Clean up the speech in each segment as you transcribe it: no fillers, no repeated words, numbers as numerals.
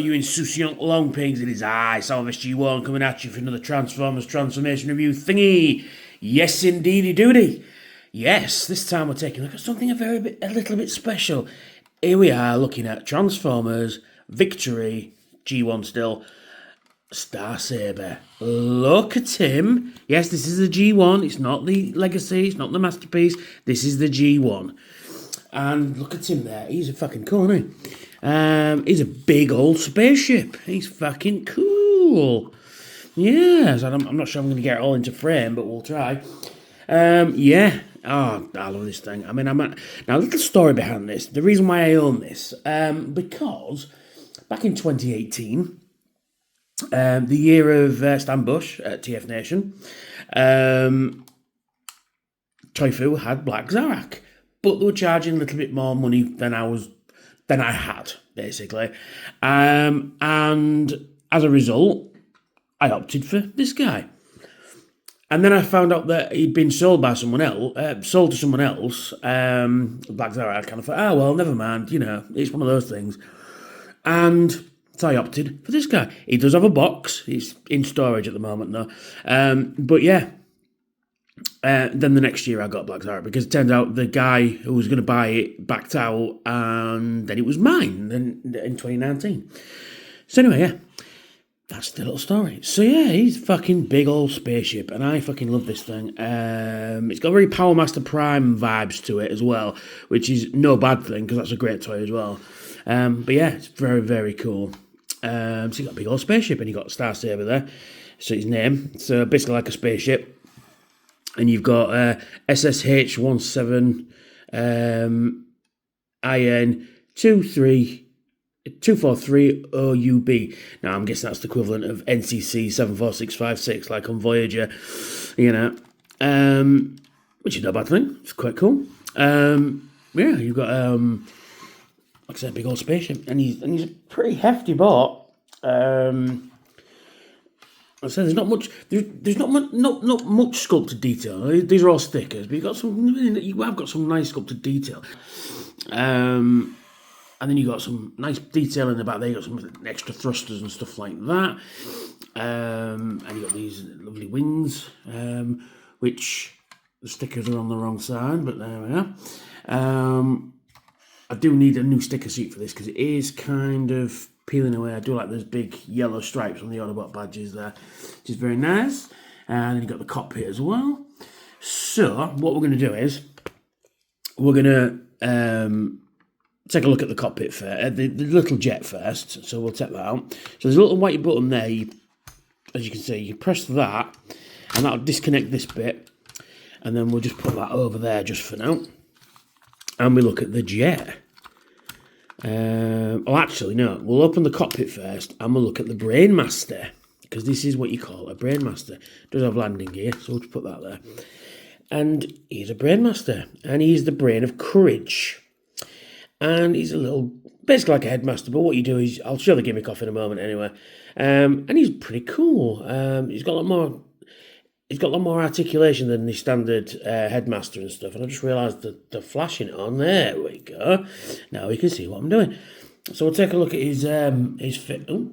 you insouciant long pings in his eye. Salvage G1 coming at you for another Transformers Transformation Review thingy. Yes, indeedy doody. Yes, this time we're taking a look at something a little bit special. Here we are looking at Transformers Victory G1 still. Star Saber. Look at him. Yes, this is the G1. It's not the Legacy. It's not the Masterpiece. This is the G1. And look at him there. He's a fucking cool, isn't he? He's a big old spaceship. He's fucking cool. Yes, I'm not sure I'm going to get it all into frame, but we'll try. Yeah. Oh, I love this thing. I mean, now a little story behind this. The reason why I own this, because back in 2018, the year of Stan Bush at TF Nation, Toyfu had Black Zarak, but they were charging a little bit more money than I had, basically. And as a result, I opted for this guy. And then I found out that he'd been sold by someone else, sold to someone else. Black Zarak, I kind of thought, well, never mind, it's one of those things. And so I opted for this guy. He does have a box. He's in storage at the moment, though. But yeah. Then the next year I got Black Zarak because it turned out the guy who was going to buy it backed out, and then it was mine in 2019. So anyway, yeah. That's the little story. So yeah, he's a fucking big old spaceship, and I fucking love this thing. It's got very Power Master Prime vibes to it as well, which is no bad thing, because that's a great toy as well. But yeah, it's very, very cool. So you got a big old spaceship, and you got Star Saber there. So his name. So basically like a spaceship. And you've got SSH17 IN 243 OUB. Now, I'm guessing that's the equivalent of NCC 74656, like on Voyager, which is no bad thing. It's quite cool. Yeah, you've got, like I said, a big old spaceship, and he's a pretty hefty bot. I said there's not much. There's not much sculpted detail. These are all stickers, but you have got some nice sculpted detail. And then you got some nice detail in the back there. You got some extra thrusters and stuff like that. And you got these lovely wings, which the stickers are on the wrong side, but there we are. I do need a new sticker sheet for this because it is kind of peeling away. I do like those big yellow stripes on the Autobot badges there, which is very nice. And then you've got the cockpit as well. So what we're going to do is we're going to take a look at the cockpit first, the little jet first. So we'll take that out. So there's a little white button there. As you can see, you press that, and that'll disconnect this bit. And then we'll just put that over there just for now. And we look at the jet. Actually, no. We'll open the cockpit first, and we'll look at the Brainmaster, because this is what you call a Brainmaster. It does have landing gear, so we'll just put that there. And he's a Brainmaster, and he's the brain of courage. And he's basically like a headmaster, but what you do is, I'll show the gimmick off in a moment anyway. And he's pretty cool. He's got a lot more articulation than the standard headmaster and stuff. And I just realised that the flashing on. There we go. Now we can see what I'm doing. So we'll take a look at his fit. Oh.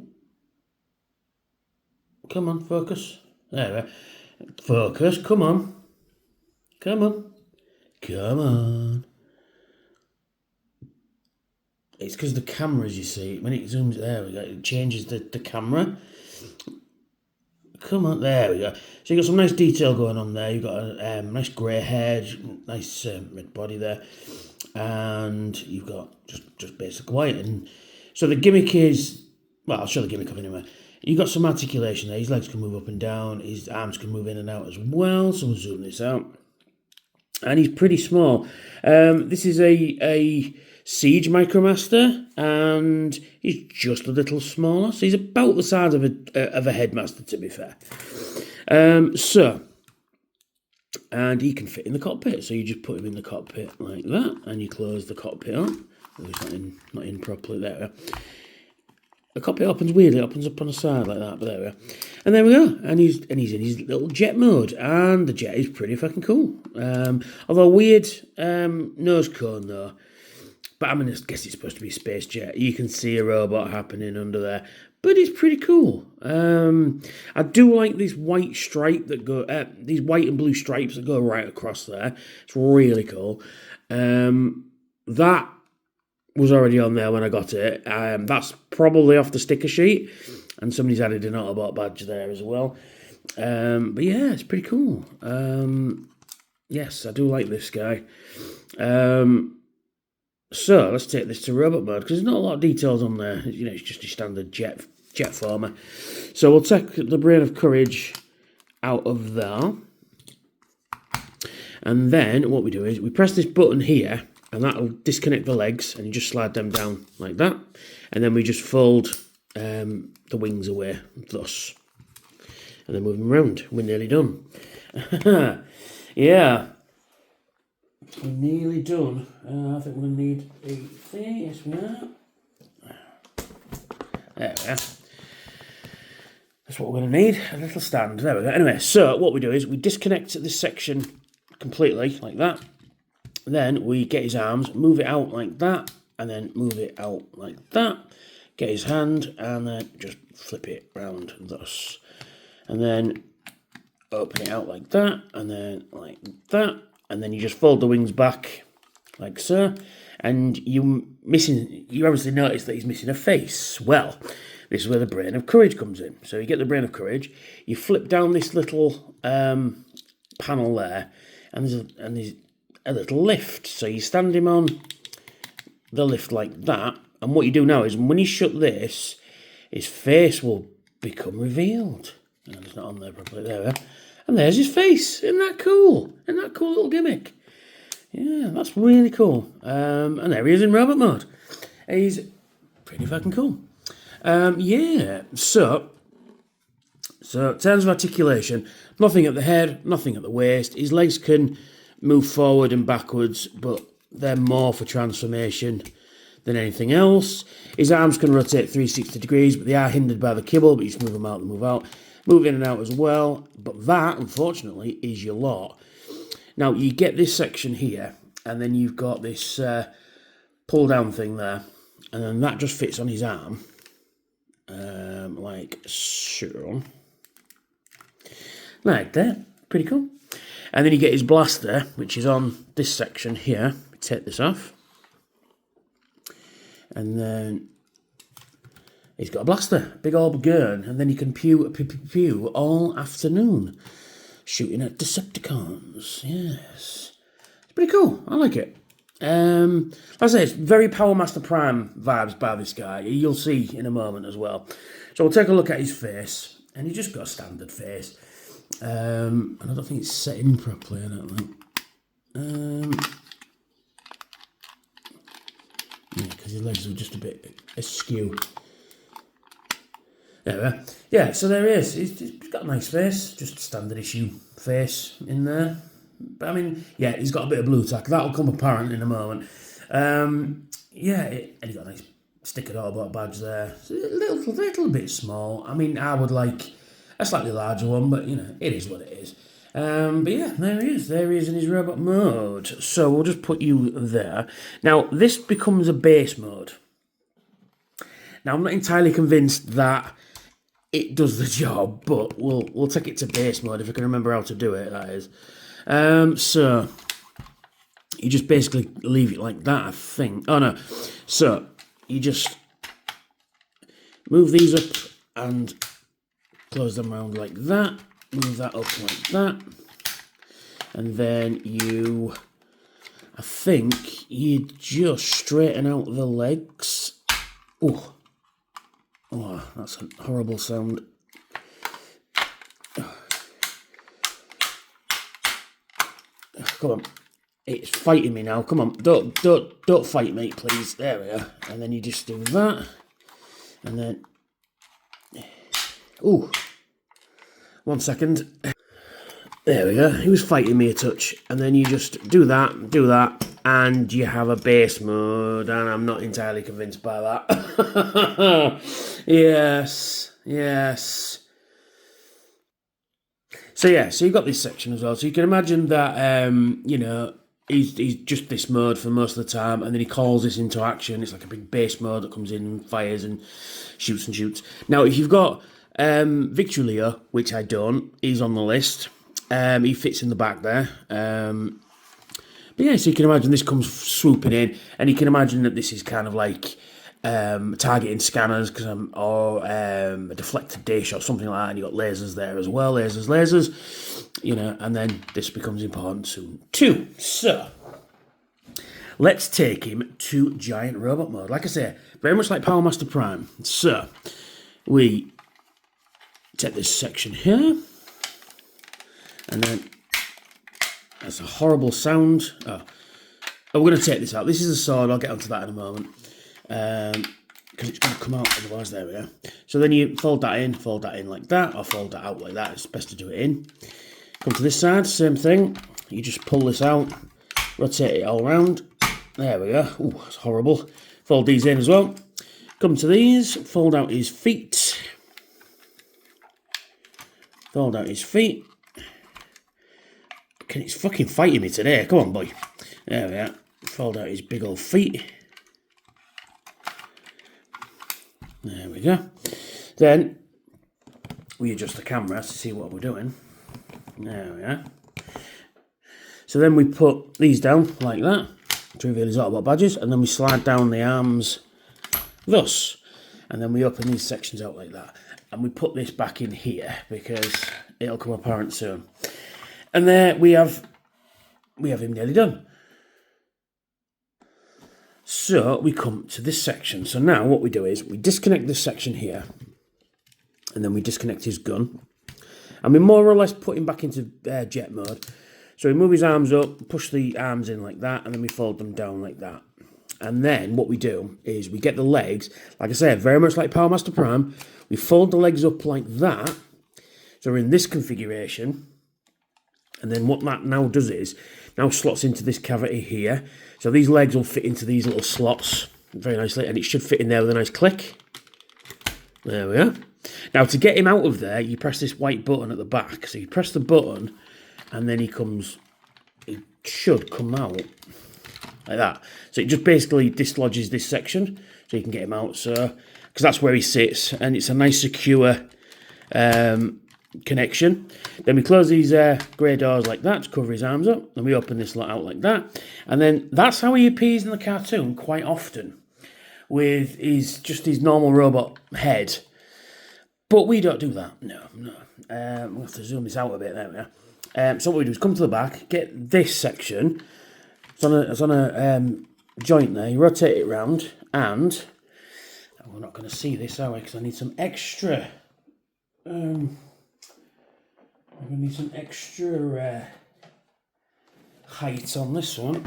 Come on, focus. There we are. Focus. Come on. Come on. Come on. It's because the cameras, you see, when it zooms, there we go, it changes the camera. Come on, there we go. So you've got some nice detail going on there. You've got a nice grey hair, nice red body there. And you've got just basic white. And so the gimmick is, well, I'll show the gimmick up anyway. You've got some articulation there. His legs can move up and down. His arms can move in and out as well. So we'll zoom this out. And he's pretty small. This is a Siege Micromaster, and he's just a little smaller. So he's about the size of a headmaster, to be fair. And he can fit in the cockpit. So you just put him in the cockpit like that, and you close the cockpit on. Oh, he's not in properly there. The cockpit opens weirdly, it opens up on the side like that, but there we are. And there we go. And he's in his little jet mode, and the jet is pretty fucking cool. Although weird nose cone though. but I mean, I guess it's supposed to be a space jet. You can see a robot happening under there, but it's pretty cool. I do like this white stripe that go, these white and blue stripes that go right across there. It's really cool. That was already on there when I got it. That's probably off the sticker sheet, and somebody's added an Autobot badge there as well. But yeah, it's pretty cool. Yes, I do like this guy. So let's take this to robot mode, because there's not a lot of details on there. You know, it's just a standard jet former. So we'll take the Brain of Courage out of there. And then what we do is we press this button here, and that'll disconnect the legs, and you just slide them down like that. And then we just fold the wings away, thus. And then move them around. We're nearly done. Yeah. We're nearly done. I think we're going to need a thing. Yes, we are. There we are. That's what we're going to need. A little stand. There we go. Anyway, so what we do is we disconnect this section completely, like that. Then we get his arms, move it out like that, and then move it out like that. Get his hand, and then just flip it round thus. And then open it out like that, and then like that. And then you just fold the wings back, like so. And you obviously notice that he's missing a face. Well, this is where the Brain of Courage comes in. So you get the Brain of Courage, you flip down this little panel there, and there's a little lift. So you stand him on the lift like that. And what you do now is when you shut this, his face will become revealed. And it's not on there properly. There we are. And there's his face. Isn't that cool? Isn't that a cool little gimmick? Yeah, that's really cool. And there he is in robot mode. He's pretty fucking cool. Yeah, so in terms of articulation, nothing at the head, nothing at the waist. His legs can move forward and backwards, but they're more for transformation than anything else. His arms can rotate 360 degrees, but they are hindered by the kibble, but you just move them out and move out. Move in and out as well, but that, unfortunately, is your lot. Now, you get this section here, and then you've got this pull-down thing there, and then that just fits on his arm, like so. Like that. Pretty cool. And then you get his blaster, which is on this section here. Take this off. And then he's got a blaster, big old gun, and then you can pew all afternoon, shooting at Decepticons. Yes, it's pretty cool. I like it. Like I say, it's very Power Master Prime vibes by this guy. You'll see in a moment as well. So we'll take a look at his face, and he's just got a standard face. And I don't think it's set in properly. I don't think. Yeah, because his legs are just a bit askew. There we are. Yeah, so there he is. He's got a nice face, just a standard issue face in there. But I mean, yeah, he's got a bit of blue tack. That'll come apparent in a moment. Yeah, and he's got a nice stickered Autobot badge there. It's a little bit small. I mean, I would like a slightly larger one, but you know, it is what it is. But yeah, there he is. There he is in his robot mode. So we'll just put you there. Now, this becomes a base mode. Now, I'm not entirely convinced that it does the job, but we'll take it to base mode if I can remember how to do it, that is. So you just basically leave it like that, I think. Oh no. So you just move these up and close them around like that. Move that up like that. And then I think you just straighten out the legs. Oh, that's a horrible sound. Come on. It's fighting me now. Come on. Don't fight me, please. There we are. And then you just do that. And then... Ooh. 1 second. There we go. He was fighting me a touch. And then you just do that, and you have a base mode. And I'm not entirely convinced by that. Yes. So yeah, so you've got this section as well. So you can imagine that, you know, he's just this mode for most of the time, and then he calls this into action. It's like a big base mode that comes in and fires and shoots. Now, if you've got Victory Leo, which I don't, he's on the list. He fits in the back there. But yeah, so you can imagine this comes swooping in, and you can imagine that this is kind of like targeting scanners or a deflected dish or something like that, and you've got lasers there as well, lasers, you know, and then this becomes important soon too. So let's take him to giant robot mode. Like I say, very much like Power Master Prime. So we take this section here, and then that's a horrible sound. Oh, we're going to take this out. This is a sword. I'll get onto that in a moment. Because it's going to come out otherwise. There we go. So then you fold that in like that, or fold that out like that. It's best to do it in. Come to this side, same thing. You just pull this out, rotate it all around. There we go. Ooh, that's horrible. Fold these in as well. Come to these, fold out his feet. Fold out his feet. He's fucking fighting me today. Come on, boy. There we are. Fold out his big old feet. There we go. Then we adjust the camera to see what we're doing. There we are. So then we put these down like that to reveal his Autobot badges, and then we slide down the arms thus, and then we open these sections out like that, and we put this back in here because it'll come apparent soon. And there we have him nearly done. So we come to this section. So now what we do is we disconnect this section here, and then we disconnect his gun, and we more or less put him back into jet mode. So we move his arms up, push the arms in like that, and then we fold them down like that. And then what we do is we get the legs, like I said, very much like Power Master Prime. We fold the legs up like that. So we're in this configuration. And then what that now does is, now slots into this cavity here. So these legs will fit into these little slots very nicely, and it should fit in there with a nice click. There we are. Now to get him out of there, you press this white button at the back. So you press the button, and then he should come out like that. So it just basically dislodges this section, so you can get him out. So, because that's where he sits, and it's a nice secure connection. Then we close these grey doors like that to cover his arms up. Then we open this lot out like that. And then that's how he appears in the cartoon quite often, with his normal robot head. But we don't do that. No. We'll have to zoom this out a bit. There we are. So what we do is come to the back, get this section. It's on a joint there. You rotate it round, and we're not going to see this, are we? Because I need some extra. I'm going to need some extra height on this one.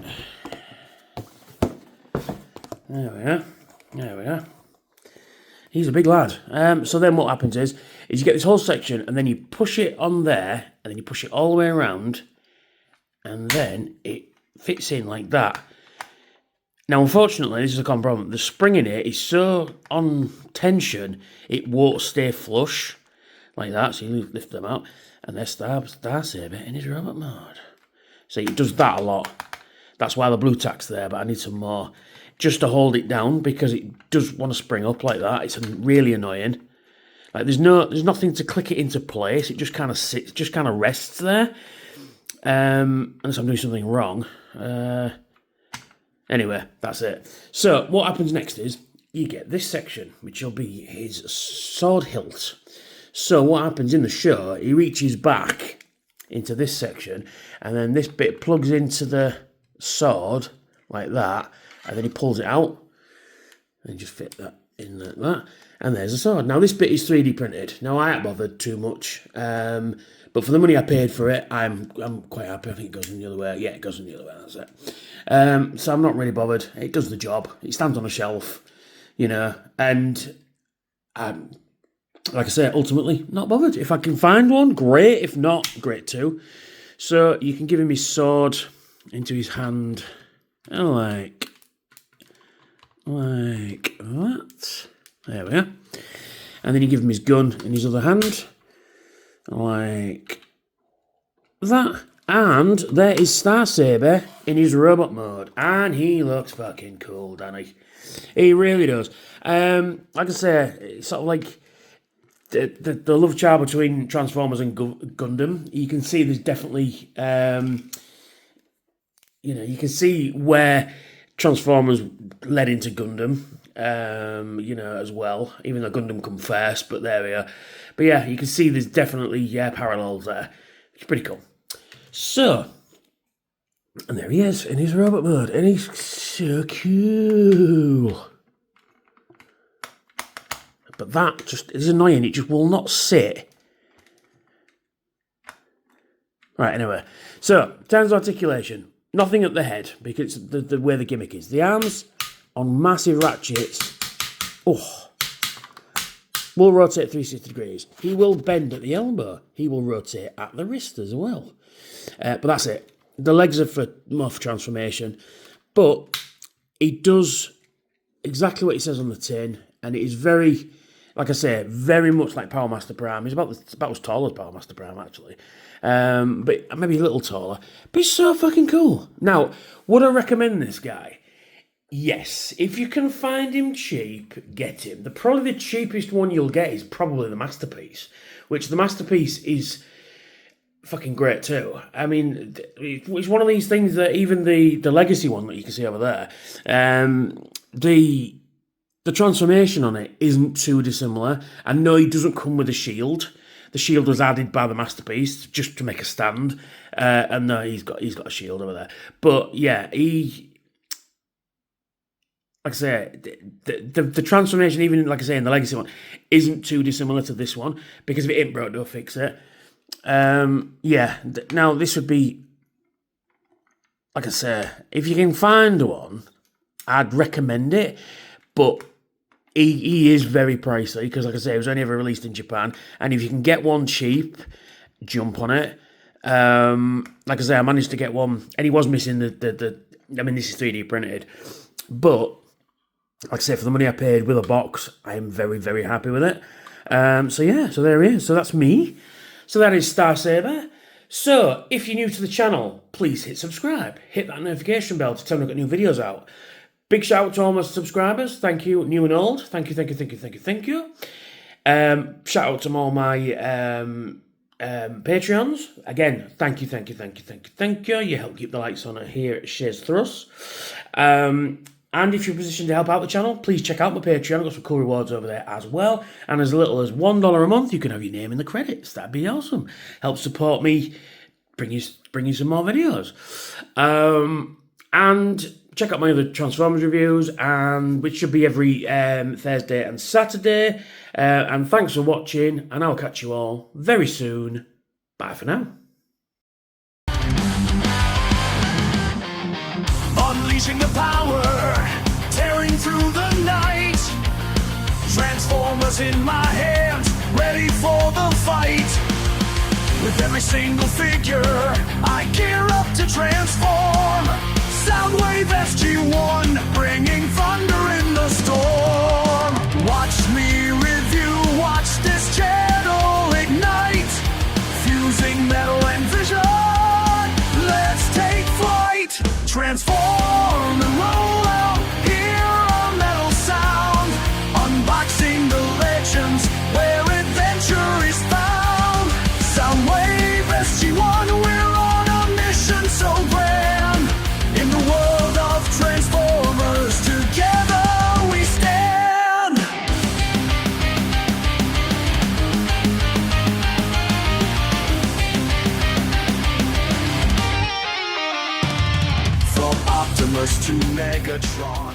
There we are. He's a big lad. So then what happens is you get this whole section, and then you push it on there, and then you push it all the way around, and then it fits in like that. Now, unfortunately, this is a common problem. The spring in it is so on tension, it won't stay flush like that. So you lift them out, and there's Star Saber in his robot mode. So it does that a lot. That's why the blue tack's there, but I need some more just to hold it down, because it does want to spring up like that. It's really annoying. Like there's nothing to click it into place. It just kind of sits, just kind of rests there. Unless I'm doing something wrong. Anyway, that's it. So what happens next is you get this section, which will be his sword hilt. So what happens in the show, he reaches back into this section, and then this bit plugs into the sword like that, and then he pulls it out, and just fit that in like that, and there's a sword. Now this bit is 3D printed. Now I ain't bothered too much, but for the money I paid for it, I'm quite happy. I think it goes in the other way. Yeah, it goes in the other way. That's it. So I'm not really bothered. It does the job. It stands on a shelf, and like I say, ultimately not bothered. If I can find one, great. If not, great too. So you can give him his sword into his hand, like that. There we are. And then you give him his gun in his other hand, like that. And there is Saber in his robot mode. And he looks fucking cool, doesn't he? He really does. Like I say, it's sort of like the love child between Transformers and Gundam. You can see there's definitely, you can see where Transformers led into Gundam, as well. Even though Gundam come first, but there we are. But yeah, you can see there's definitely parallels there. It's pretty cool. So, and there he is in his robot mode, and he's so cool. But that just is annoying. It just will not sit. Right, anyway. So, in terms of articulation, nothing at the head, because the way the gimmick is. The arms on massive ratchets. Will rotate 360 degrees. He will bend at the elbow. He will rotate at the wrist as well. But that's it. The legs are for more for transformation. But he does exactly what he says on the tin. And it is very, like I say, very much like Power Master Prime. He's about as tall as Power Master Prime, actually. But maybe a little taller. But he's so fucking cool. Now, would I recommend this guy? Yes. If you can find him cheap, get him. Probably the cheapest one you'll get is probably the Masterpiece. Which the Masterpiece is fucking great too. I mean, it's one of these things that even the Legacy one that you can see over there, the transformation on it isn't too dissimilar. And no, he doesn't come with a shield. The shield was added by the Masterpiece just to make a stand. And no, he's got a shield over there. But yeah, like I say, the transformation, even like I say in the Legacy one, isn't too dissimilar to this one, because if it ain't broke, don't fix it. Now this would be, like I say, if you can find one, I'd recommend it, but he is very pricey, because like I say, it was only ever released in Japan, and if you can get one cheap, jump on it. Like I say, I managed to get one, and he was missing this is 3D printed, but like I say, for the money I paid with a box, I am very, very happy with it. So there he is. So that's me. So that is Saber. So if you're new to the channel, please hit subscribe. Hit that notification bell to tell me I've got new videos out. Big shout out to all my subscribers. Thank you, new and old. Thank you. Shout out to all my Patreons. Again, thank you. You help keep the lights on here at Shares Thrust. And if you're positioned to help out the channel, please check out my Patreon. I've got some cool rewards over there as well. And as little as $1 a month, you can have your name in the credits. That'd be awesome. Help support me, bring you some more videos. And check out my other Transformers reviews, which should be every Thursday and Saturday. And thanks for watching, and I'll catch you all very soon. Bye for now. Unleashing the power, tearing through the night. Transformers in my hands, ready for the fight. With every single figure, I gear up to transform. Soundwave SG-1, bringing thunder in the storm. Watch me review, watch this channel ignite. Fusing metal and vision, let's take flight. Transform and roll out, hear a metal sound. Unboxing the legends where adventure is found. Soundwave SG-1, we're on a mission so grand. In the world of Transformers, together we stand. From Optimus to Megatron.